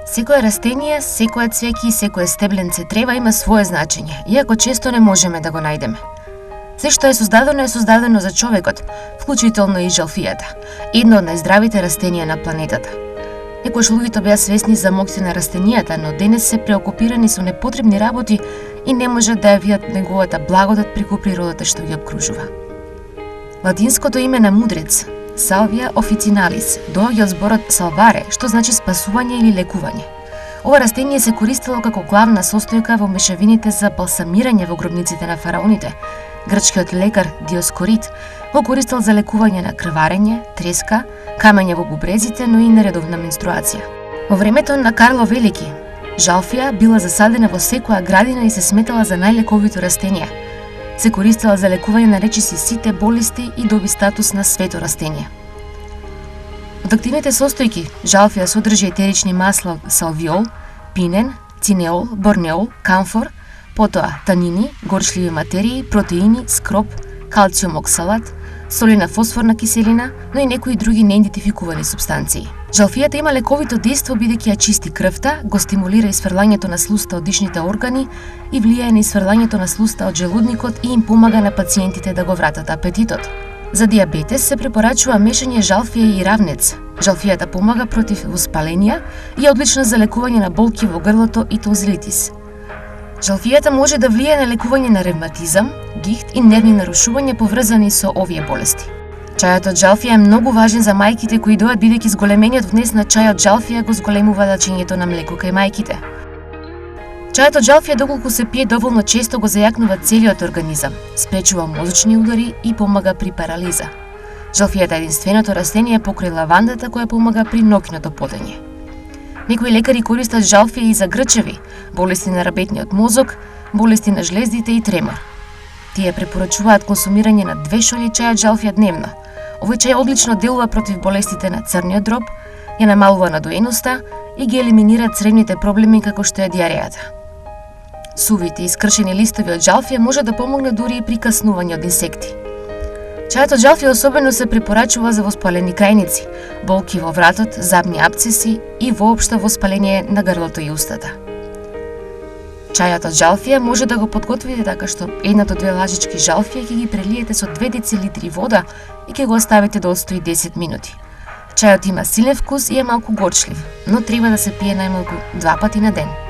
Секое растение, секое цвеќе и секое стебленце трева има свое значење, иако често не можеме да го најдеме. Се што е создадено за човекот, вклучително и жалфијата, едно од најздравите растенија на планетата. Некојаш луѓето беа свесни за моќта на растенијата, но денес се преокупирани со непотребни работи и не можат да ја видат неговата благодат преку природата што ги обкружува. Латинското име на мудрец, Salvia officinalis, доаѓа од зборот salvare, што значи спасување или лекување. Ова растение се користело како главна состојка во мешавините за балсамирање во гробниците на фараоните. Грчкиот лекар Диоскорид го користел за лекување на крварење, треска, камења во бубрезите, но и нередовна менструација. Во времето на Карло Велики, жалфија била засадена во секоја градина и се сметала за најлековито растение. Се користела за лекување на речиси сите болести и доби статус на свето растение. Од активните состојки, жалфија содржи етерични масла салвиол, пинен, цинеол, борнеол, камфор, потоа танини, горчливи материи, протеини, скроп, калциум оксалат, солена фосфорна киселина, но и некои други неидентификувани супстанции. Жалфијата има лековито дејство бидејќи ја чисти крвта, го стимулира исфрлањето на слуста од дишните органи и влијае на исфрлањето на слуста од желудникот и им помага на пациентите да го вратат апетитот. За диабетес се препорачува мешање жалфија и равнец. Жалфијата помага против воспаленија и е одлична за лекување на болки во грлото и тонзилитис. Жалфијата може да влијае на лекување на ревматизам, гихт и нервни нарушувања поврзани со овие болести. Чајот од жалфија е многу важен за мајките кои доаат бидејќи зголемениот внес на чај од жалфија го зголемува лачењето на млеко кај мајките. Чајот од жалфија доколку се пие доволно често го зајакнува целиот организам, спречува мозочни удари и помага при парализа. Жалфијата е единственото растение покрај лавандата која помага при ноќното потење. Некои лекари користат жалфија и за грчеви, болести на рабетниот мозок, болести на жлездите и тремор. Тие препорачуваат консумирање на 2 шолји чај од жалфија дневно. Овој чај одлично делува против болестите на црниот дроб, ја намалува надоеноста и ги елиминира цревните проблеми како што е диарејата. Сувите и скршени листови од жалфија може да помогнат дури и при каснување од инсекти. Чајот од жалфија особено се препорачува за воспалени крајници, болки во вратот, забни апцеси и воопшто воспаление на грлото и устата. Чајот од жалфија може да го подготвите така што 1 до 2 лажички жалфија ќе ги прелиете со 2 децилитри вода и ќе го оставите да отстои 10 минути. Чајот има силен вкус и е малку горчлив, но треба да се пие најмалку 2 пати на ден.